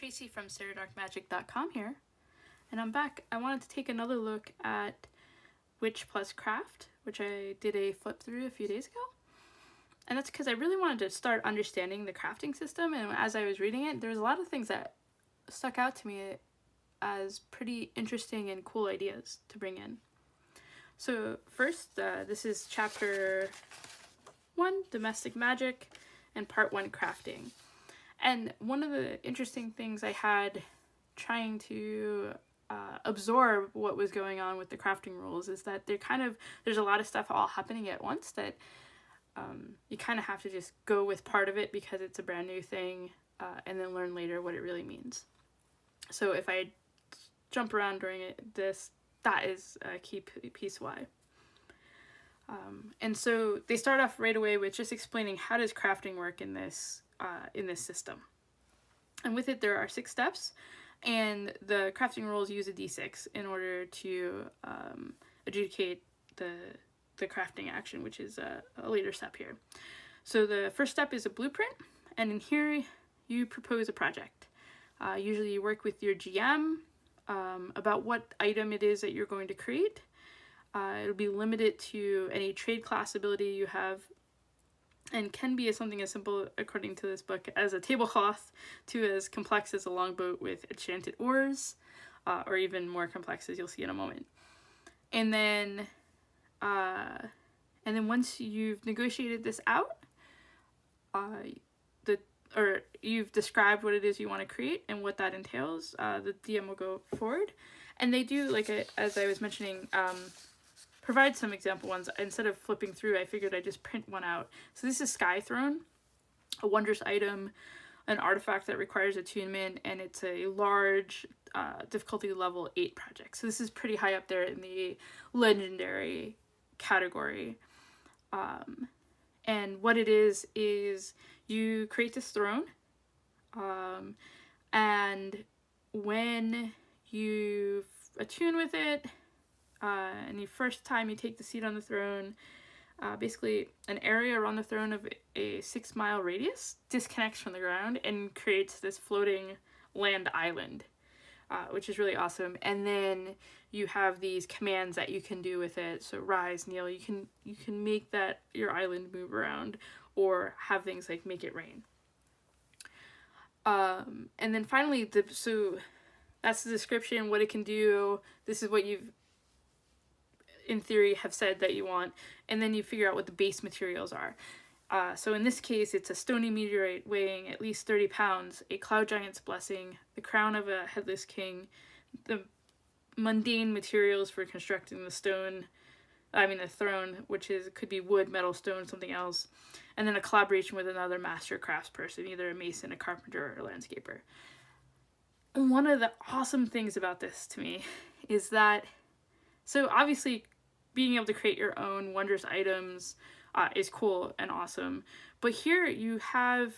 Tracy from SarahDarkMagic.com here, and I'm back. I wanted to take another look at Witch+Craft, which I did a flip through a few days ago. And that's because I really wanted to start understanding the crafting system, and as I was reading it, there was a lot of things that stuck out to me as pretty interesting and cool ideas to bring in. So first, this is chapter 1, Domestic Magic, and part 1, Crafting. And one of the interesting things I had trying to absorb what was going on with the crafting rules is that there's a lot of stuff all happening at once that you kind of have to just go with part of it because it's a brand new thing, and then learn later what it really means. So if I jump around during that is a key piece why. And so they start off right away with just explaining how does crafting work in this system. And with it there are 6 steps, and the crafting rules use a d6 in order to adjudicate the crafting action, which is a later step here. So the first step is a blueprint, and in here you propose a project. Usually you work with your GM about what item it is that you're going to create. It'll be limited to any trade class ability you have, and can be something as simple, according to this book, as a tablecloth to as complex as a longboat with enchanted oars, or even more complex, as you'll see in a moment. And then once you've negotiated this out, or you've described what it is you want to create and what that entails, the DM will go forward, and they do, as I was mentioning, provide some example ones. Instead of flipping through, I figured I'd just print one out. So this is Sky Throne, a wondrous item, an artifact that requires attunement, and it's a large difficulty level 8 project. So this is pretty high up there in the legendary category. And what it is you create this throne, and when you attune with it, and the first time you take the seat on the throne, basically an area around the throne of a 6-mile radius disconnects from the ground and creates this floating land island, which is really awesome. And then you have these commands that you can do with it. So rise, kneel, you can make that your island move around, or have things like make it rain. And then finally, so that's the description, what it can do. This is what you've in theory have said that you want, and then you figure out what the base materials are. So in this case, it's a stony meteorite weighing at least 30 pounds, a cloud giant's blessing, the crown of a headless king, the mundane materials for constructing the throne, which could be wood, metal, stone, something else, and then a collaboration with another master craftsperson, either a mason, a carpenter, or a landscaper. And one of the awesome things about this to me is that, so obviously being able to create your own wondrous items is cool and awesome, but here you have,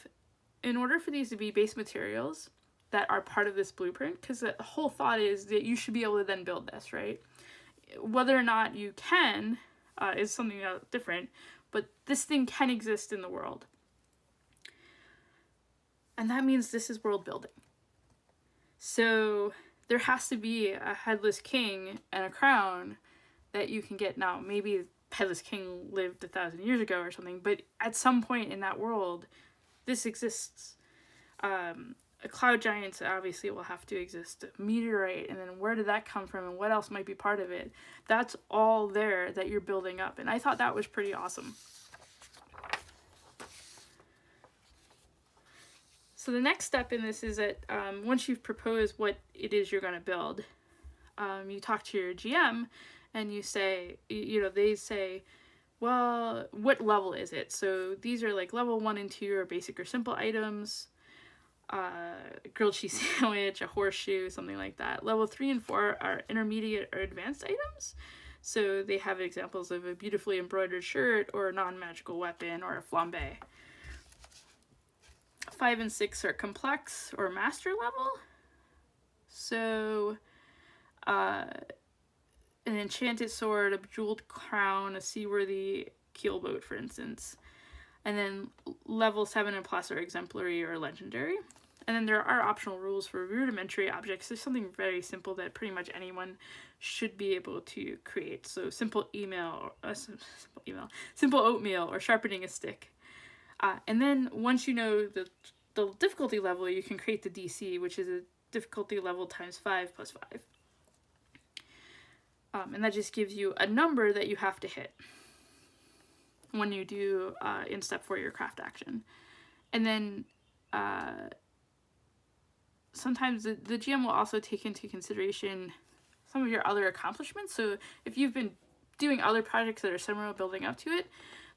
in order for these to be base materials that are part of this blueprint, because the whole thought is that you should be able to then build this, right? Whether or not you can is something different, but this thing can exist in the world. And that means this is world building. So there has to be a headless king and a crown that you can get. Now, maybe headless king lived 1,000 years ago or something, but at some point in that world, this exists. A cloud giant obviously will have to exist. A meteorite, and then where did that come from, and what else might be part of it? That's all there that you're building up, and I thought that was pretty awesome. So the next step in this is that once you've proposed what it is you're going to build, you talk to your GM and you say, they say, well, what level is it? So these are like level 1 and 2 are basic or simple items, grilled cheese sandwich, a horseshoe, something like that. Level 3 and 4 are intermediate or advanced items. So they have examples of a beautifully embroidered shirt, or a non-magical weapon, or a flambe. 5 and 6 are complex or master level. So an enchanted sword, a bejeweled crown, a seaworthy keelboat, for instance. And then level 7 and plus are exemplary or legendary. And then there are optional rules for rudimentary objects. There's something very simple that pretty much anyone should be able to create. So simple simple oatmeal, or sharpening a stick. And then once you know the difficulty level, you can create the DC, which is a difficulty level times 5 plus 5. And that just gives you a number that you have to hit when you do in step 4 your craft action. And then sometimes the GM will also take into consideration some of your other accomplishments. So if you've been doing other projects that are similar building up to it,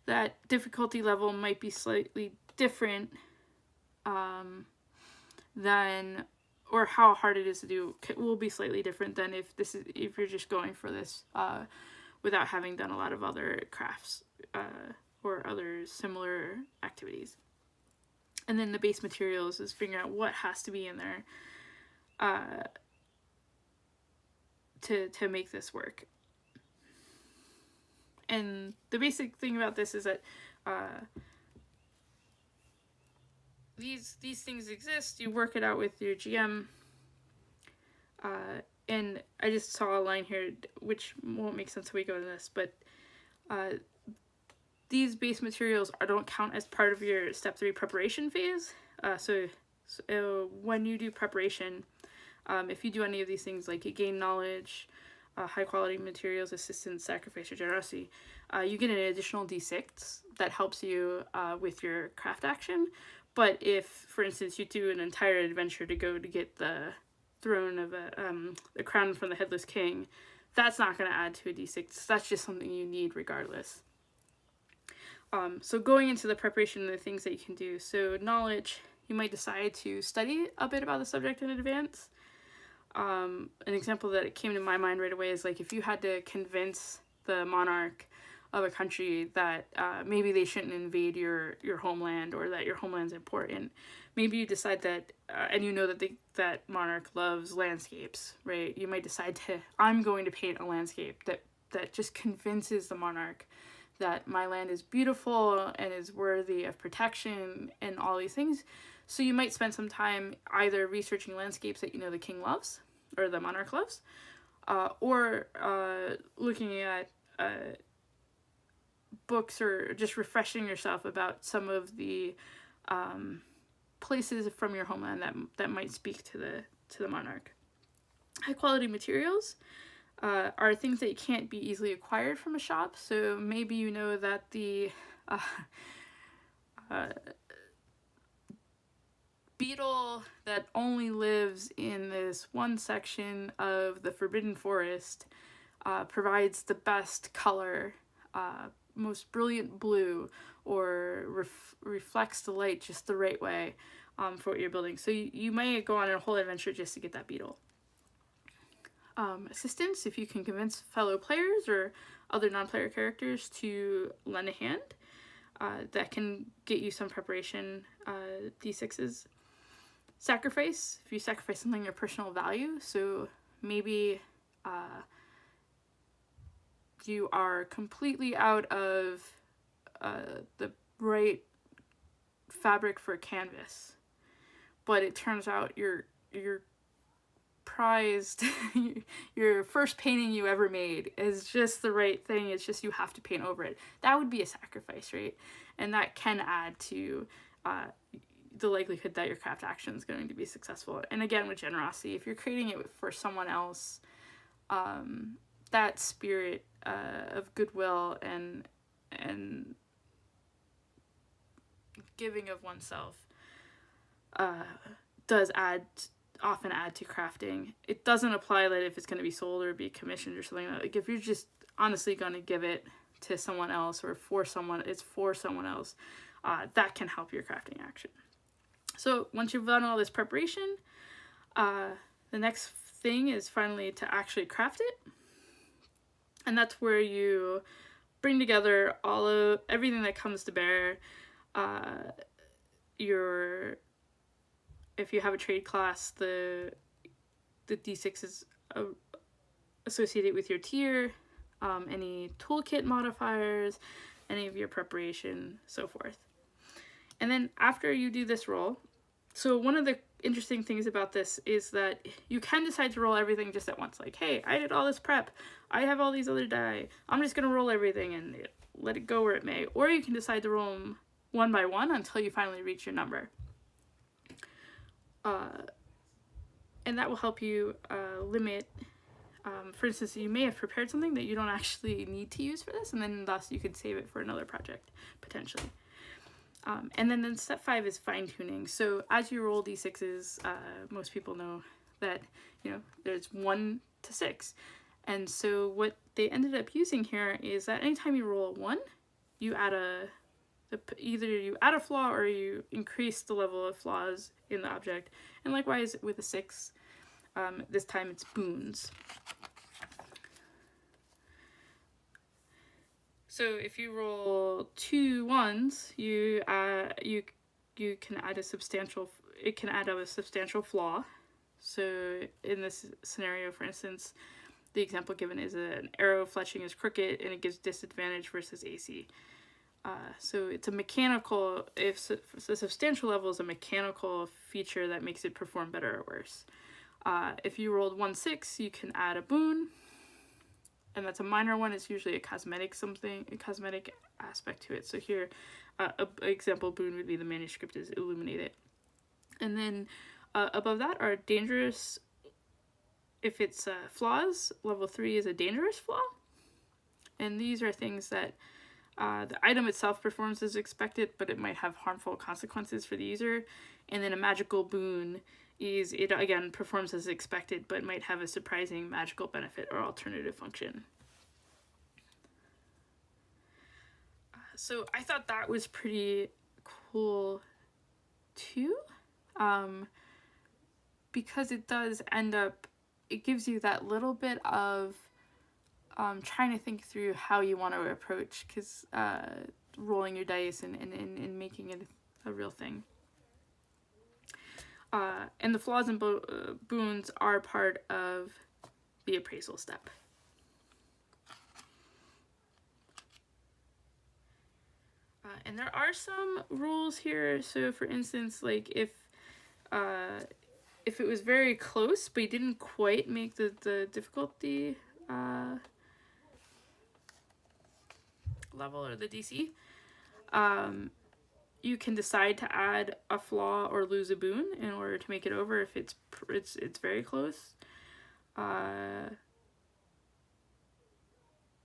that difficulty level might be slightly different than, or how hard it is to do will be slightly different than if you're just going for this without having done a lot of other crafts or other similar activities. And then the base materials is figuring out what has to be in there to make this work. And the basic thing about this is that these things exist. You work it out with your GM. And I just saw a line here which won't make sense when we go into this, but these base materials don't count as part of your step 3 preparation phase. So when you do preparation, if you do any of these things, like you gain knowledge, high quality materials, assistance, sacrifice, or generosity, you get an additional d6 that helps you with your craft action. But if, for instance, you do an entire adventure to go to get the throne of the crown from the headless king, that's not going to add to a d6. That's just something you need regardless. So going into the preparation and the things that you can do. So knowledge, you might decide to study a bit about the subject in advance. An example that came to my mind right away is like if you had to convince the monarch of a country that maybe they shouldn't invade your homeland, or that your homeland's important. Maybe you decide that, and you know that that monarch loves landscapes, right? You might decide I'm going to paint a landscape that just convinces the monarch that my land is beautiful and is worthy of protection and all these things. So you might spend some time either researching landscapes that you know the king loves, or the monarch loves, or looking at books, or just refreshing yourself about some of the places from your homeland that might speak to the monarch. High quality materials are things that can't be easily acquired from a shop. So maybe you know that the beetle that only lives in this one section of the Forbidden Forest provides the best color, most brilliant blue, or reflects the light just the right way for what you're building. So you may go on a whole adventure just to get that beetle. Assistance, if you can convince fellow players or other non-player characters to lend a hand, that can get you some preparation d6s. Sacrifice, if you sacrifice something of personal value, so maybe you are completely out of the right fabric for canvas, but it turns out your prized your first painting you ever made is just the right thing. It's just you have to paint over it. That would be a sacrifice, right? And that can add to the likelihood that your craft action is going to be successful. And again, with generosity, if you're creating it for someone else, that spirit of goodwill and giving of oneself does often add to crafting. It doesn't apply that if it's going to be sold or be commissioned or something. Like if you're just honestly going to give it to someone else, or it's for someone else, that can help your crafting action. So once you've done all this preparation, the next thing is finally to actually craft it. And that's where you bring together everything that comes to bear. If you have a trade class, the d6 is associated with your tier, any toolkit modifiers, any of your preparation, so forth. And then after you do this roll, so one of the interesting things about this is that you can decide to roll everything just at once. Like, hey, I did all this prep. I have all these other die. I'm just going to roll everything and let it go where it may. Or you can decide to roll them one by one until you finally reach your number. And that will help you limit, for instance, you may have prepared something that you don't actually need to use for this, and then thus you could save it for another project, potentially. And then step 5 is fine-tuning. So as you roll d6s, most people know that, you know, there's 1 to 6. And so what they ended up using here is that anytime you roll a 1, you add either you add a flaw or you increase the level of flaws in the object. And likewise with a 6, this time it's boons. So if you roll 2 1s, you can add a substantial flaw. So in this scenario, for instance, the example given is an arrow fletching is crooked and it gives disadvantage versus AC. So it's a mechanical, if the substantial level is a mechanical feature that makes it perform better or worse. If you rolled 1 6, you can add a boon, and that's a minor one. It's usually a cosmetic aspect to it. So here, an example boon would be the manuscript is illuminated. And then above that are dangerous. If it's flaws, level 3 is a dangerous flaw. And these are things that the item itself performs as expected, but it might have harmful consequences for the user. And then a magical boon is, it again performs as expected, but might have a surprising magical benefit or alternative function. So I thought that was pretty cool too, because it does end up, it gives you that little bit of trying to think through how you want to approach, because rolling your dice and making it a real thing. And the flaws and boons are part of the appraisal step. And there are some rules here. So for instance, like if it was very close but you didn't quite make the difficulty level or the DC, you can decide to add a flaw or lose a boon in order to make it over if it's very close.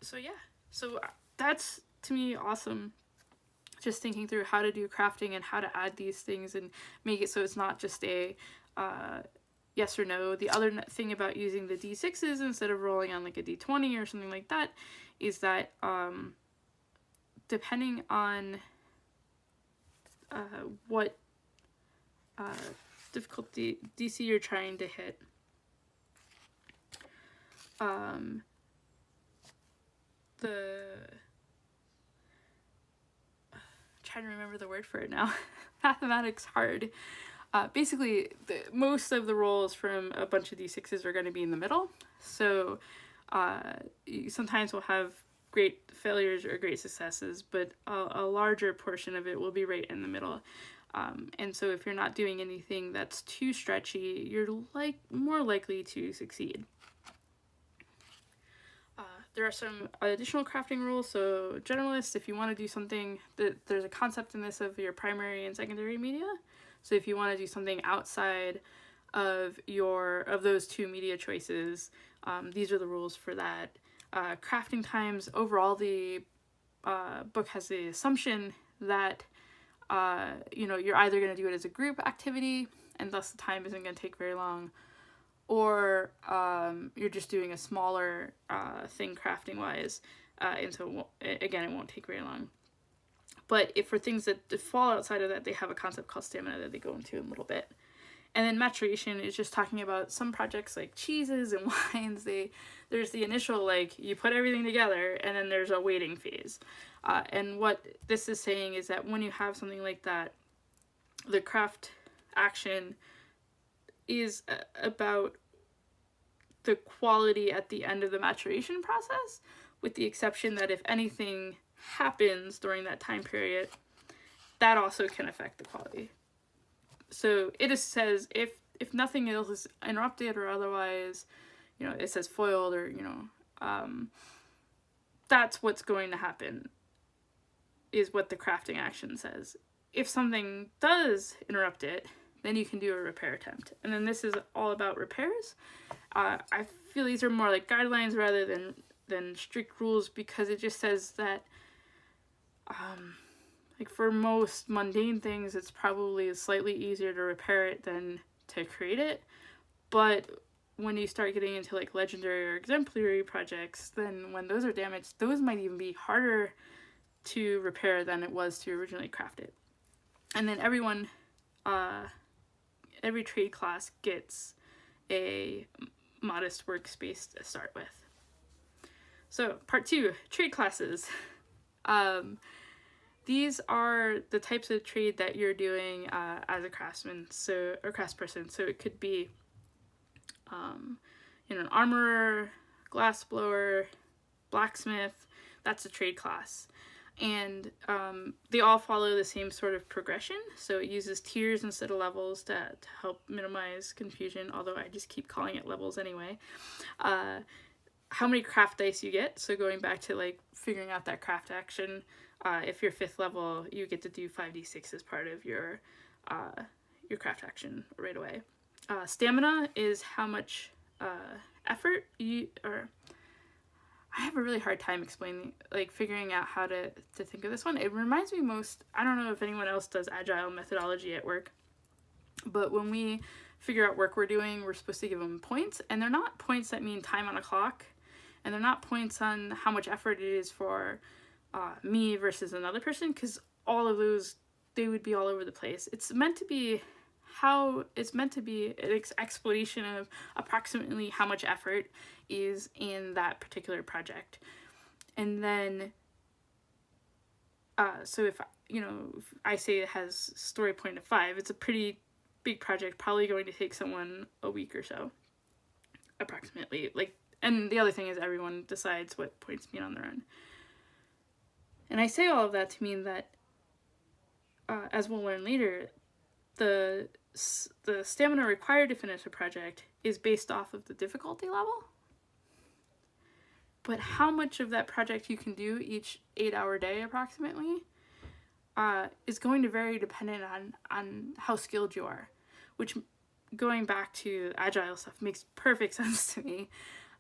So yeah, so that's to me awesome. Just thinking through how to do crafting and how to add these things and make it so it's not just a yes or no. The other thing about using the d6s instead of rolling on like a d20 or something like that is that depending on what difficulty DC you're trying to hit, trying to remember the word for it now. Mathematics hard. Basically, most of the rolls from a bunch of d6s are going to be in the middle. So you sometimes will have great failures or great successes, but a larger portion of it will be right in the middle. And so if you're not doing anything that's too stretchy, you're more likely to succeed. There are some additional crafting rules. So generalist, if you want to do something, there's a concept in this of your primary and secondary media. So if you want to do something outside of those 2 media choices, these are the rules for that. Crafting times, overall the book has the assumption that you're either going to do it as a group activity and thus the time isn't going to take very long, or you're just doing a smaller thing crafting wise, and so again it won't take very long. But if for things that fall outside of that, they have a concept called stamina that they go into in a little bit. And then maturation is just talking about some projects like cheeses and wines. There's the initial, like, you put everything together, and then there's a waiting phase. And what this is saying is that when you have something like that, the craft action is about the quality at the end of the maturation process, with the exception that if anything happens during that time period, that also can affect the quality. So it just says if nothing else is interrupted or otherwise, it says foiled or, that's what's going to happen, is what the crafting action says. If something does interrupt it, then you can do a repair attempt. And then this is all about repairs. I feel these are more like guidelines rather than strict rules, because it just says that like for most mundane things, it's probably slightly easier to repair it than to create it. But when you start getting into like legendary or exemplary projects, then when those are damaged, those might even be harder to repair than it was to originally craft it. And then everyone, every trade class gets a modest workspace to start with. So part 2, trade classes. These are the types of trade that you're doing as a craftsman, or craftsperson. So it could be an armorer, glassblower, blacksmith. That's a trade class. And they all follow the same sort of progression. So it uses tiers instead of levels to help minimize confusion, although I just keep calling it levels anyway. How many craft dice you get. So going back to like figuring out that craft action, if you're 5th level, you get to do 5d6 as part of your craft action right away. Stamina is how much effort I have a really hard time figuring out how to think of this one. It reminds me most, I don't know if anyone else does agile methodology at work, but when we figure out work we're doing, we're supposed to give them points, and they're not points that mean time on a clock, and they're not points on how much effort it is for me versus another person, because all of those, they would be all over the place. It's meant to be an explanation of approximately how much effort is in that particular project. And then so if I say it has story point of 5, it's a pretty big project, probably going to take someone a week or so approximately. And the other thing is everyone decides what points mean on their own. And I say all of that to mean that as we'll learn later, the stamina required to finish a project is based off of the difficulty level. But how much of that project you can do each 8-hour day approximately is going to vary dependent on how skilled you are, which, going back to agile stuff, makes perfect sense to me.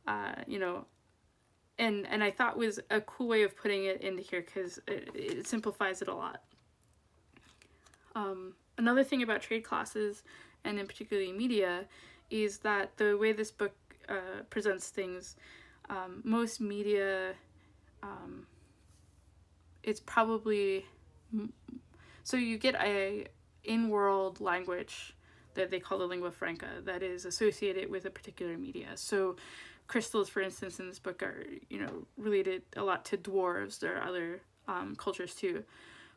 And I thought was a cool way of putting it into here, because it simplifies it a lot. Another thing about trade classes, and in particularly media, is that the way this book presents things, most media, it's probably, so you get a in-world language that they call the lingua franca that is associated with a particular media. So crystals, for instance, in this book are, related a lot to dwarves. There are other cultures too.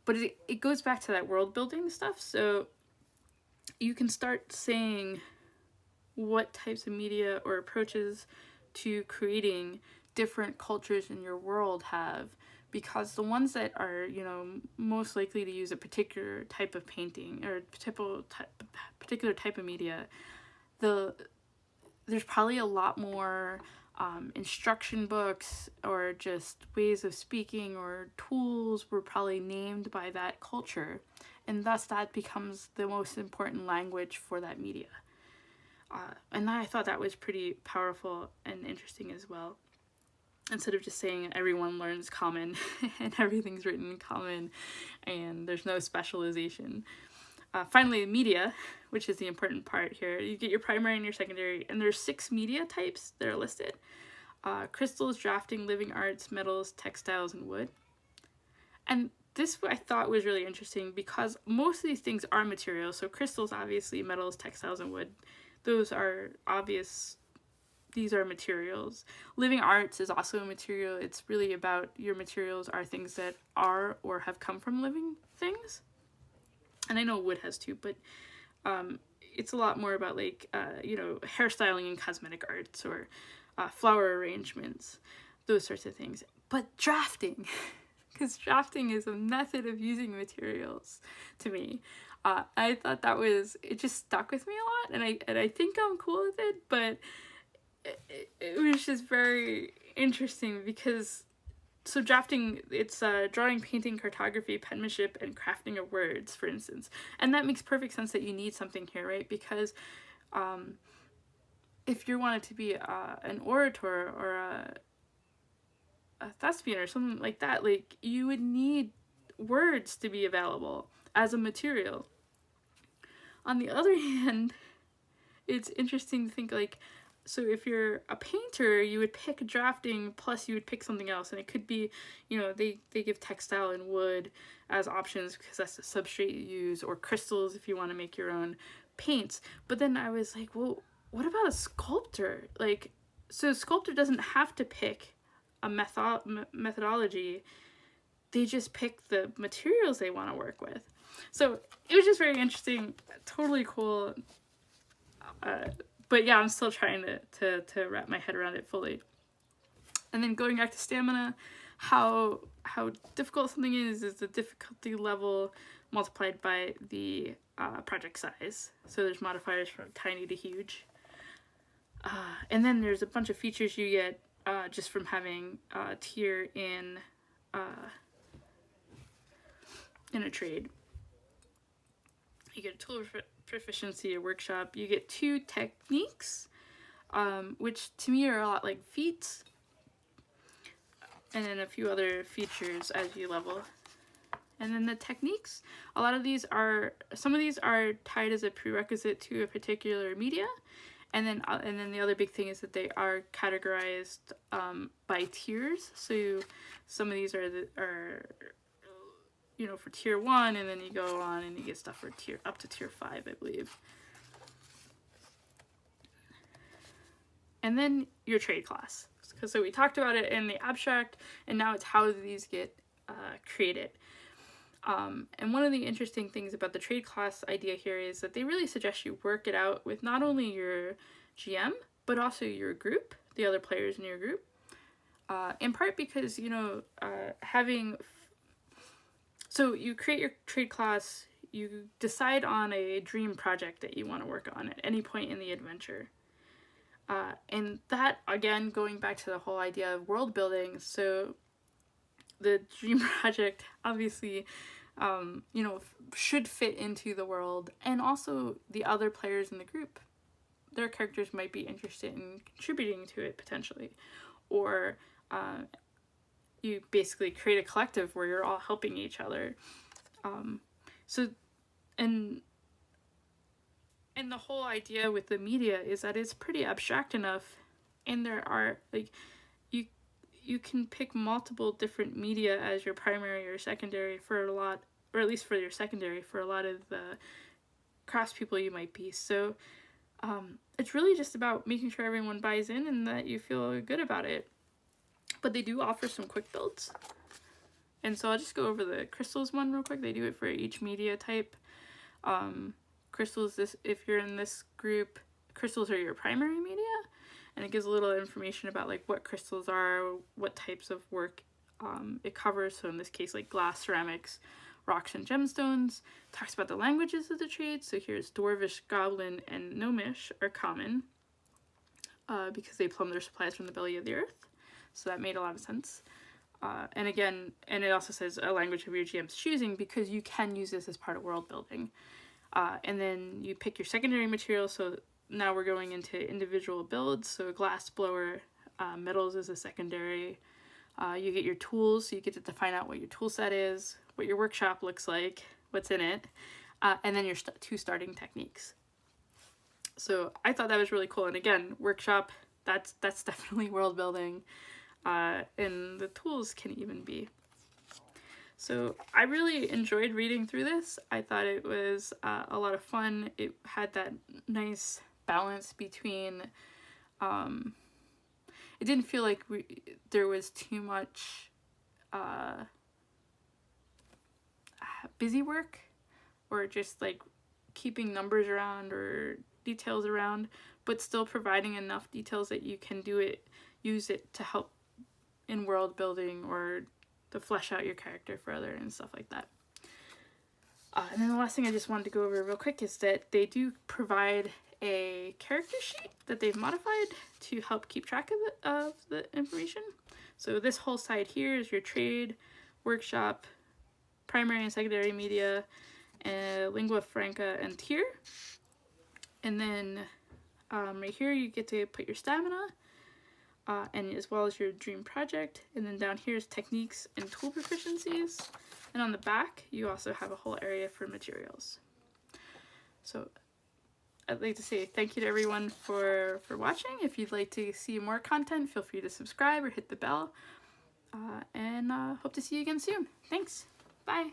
But it goes back to that world building stuff. So you can start saying what types of media or approaches to creating different cultures in your world have, because the ones that are, most likely to use a particular type of painting or particular type of media, there's probably a lot more instruction books or just ways of speaking or tools were probably named by that culture, and thus that becomes the most important language for that media. And I thought that was pretty powerful and interesting as well. Instead of just saying everyone learns common and everything's written in common and there's no specialization. Finally, media, which is the important part here. You get your primary and your secondary, and there's 6 media types that are listed. Crystals, drafting, living arts, metals, textiles, and wood. And this I thought was really interesting because most of these things are materials. So crystals, obviously, metals, textiles, and wood. Those are obvious. These are materials. Living arts is also a material. It's really about your materials are things that are or have come from living things. And I know wood has too, but it's a lot more about hairstyling and cosmetic arts or flower arrangements, those sorts of things. But drafting, because drafting is a method of using materials to me. I thought it just stuck with me a lot, and I think I'm cool with it, but it was just very interesting because so drafting, it's drawing, painting, cartography, penmanship, and crafting of words, for instance. And that makes perfect sense that you need something here, right? Because if you wanted to be an orator or a thespian or something like that, like, you would need words to be available as a material. On the other hand, it's interesting to think, like, so if you're a painter, you would pick drafting plus you would pick something else, and it could be, you know, they give textile and wood as options because that's the substrate you use, or crystals if you want to make your own paints. But then I was like, well, what about a sculptor? Like, so a sculptor doesn't have to pick a methodology. They just pick the materials they want to work with. So it was just very interesting, totally cool. But yeah, I'm still trying to wrap my head around it fully. And then going back to stamina, how difficult something is the difficulty level multiplied by the project size. So there's modifiers from tiny to huge. And then there's a bunch of features you get just from having tier in a trade. You get a tool proficiency, a workshop. You get 2 techniques, which to me are a lot like feats, and then a few other features as you level. And then the techniques, some of these are tied as a prerequisite to a particular media, and then the other big thing is that they are categorized by tiers. So some of these are you know, for tier 1, and then you go on and you get stuff for up to tier 5, I believe. And then your trade class. So we talked about it in the abstract, and now it's how these get created. And one of the interesting things about the trade class idea here is that they really suggest you work it out with not only your GM, but also your group, the other players in your group. In part because, you know, so you create your trade class, you decide on a dream project that you want to work on at any point in the adventure. And that, again, going back to the whole idea of world building, so the dream project obviously, you know, should fit into the world, and also the other players in the group. Their characters might be interested in contributing to it potentially, or you basically create a collective where you're all helping each other. And the whole idea with the media is that it's pretty abstract enough, and there are, like, you can pick multiple different media as your primary or secondary for a lot, or at least for your secondary for a lot of the craftspeople you might be. So it's really just about making sure everyone buys in and that you feel good about it. But they do offer some quick builds. And so I'll just go over the crystals one real quick. They do it for each media type. Crystals, if you're in this group, crystals are your primary media. And it gives a little information about, like, what crystals are, what types of work it covers. So in this case, like glass, ceramics, rocks, and gemstones. It talks about the languages of the trade. So here's Dwarvish, Goblin, and Gnomish are common because they plumb their supplies from the belly of the earth. So that made a lot of sense. And again, and it also says a language of your GM's choosing, because you can use this as part of world building. And then you pick your secondary material. So now we're going into individual builds. So glass blower, metals is a secondary. You get your tools, so you get to define out what your tool set is, what your workshop looks like, what's in it, and then your 2 starting techniques. So I thought that was really cool. And again, workshop, that's definitely world building. And the tools can even be. So I really enjoyed reading through this. I thought it was a lot of fun. It had that nice balance between, it didn't feel like there was too much busy work, or just like keeping numbers around or details around, but still providing enough details that you can use it to help in world building or to flesh out your character further and stuff like that. And then the last thing I just wanted to go over real quick is that they do provide a character sheet that they've modified to help keep track of the information. So this whole side here is your trade, workshop, primary and secondary media, lingua franca, and tier. And then right here you get to put your stamina, and as well as your dream project. And then down here is techniques and tool proficiencies. And on the back you also have a whole area for materials. So I'd like to say thank you to everyone for watching. If you'd like to see more content, feel free to subscribe or hit the bell. And hope to see you again soon. Thanks. Bye.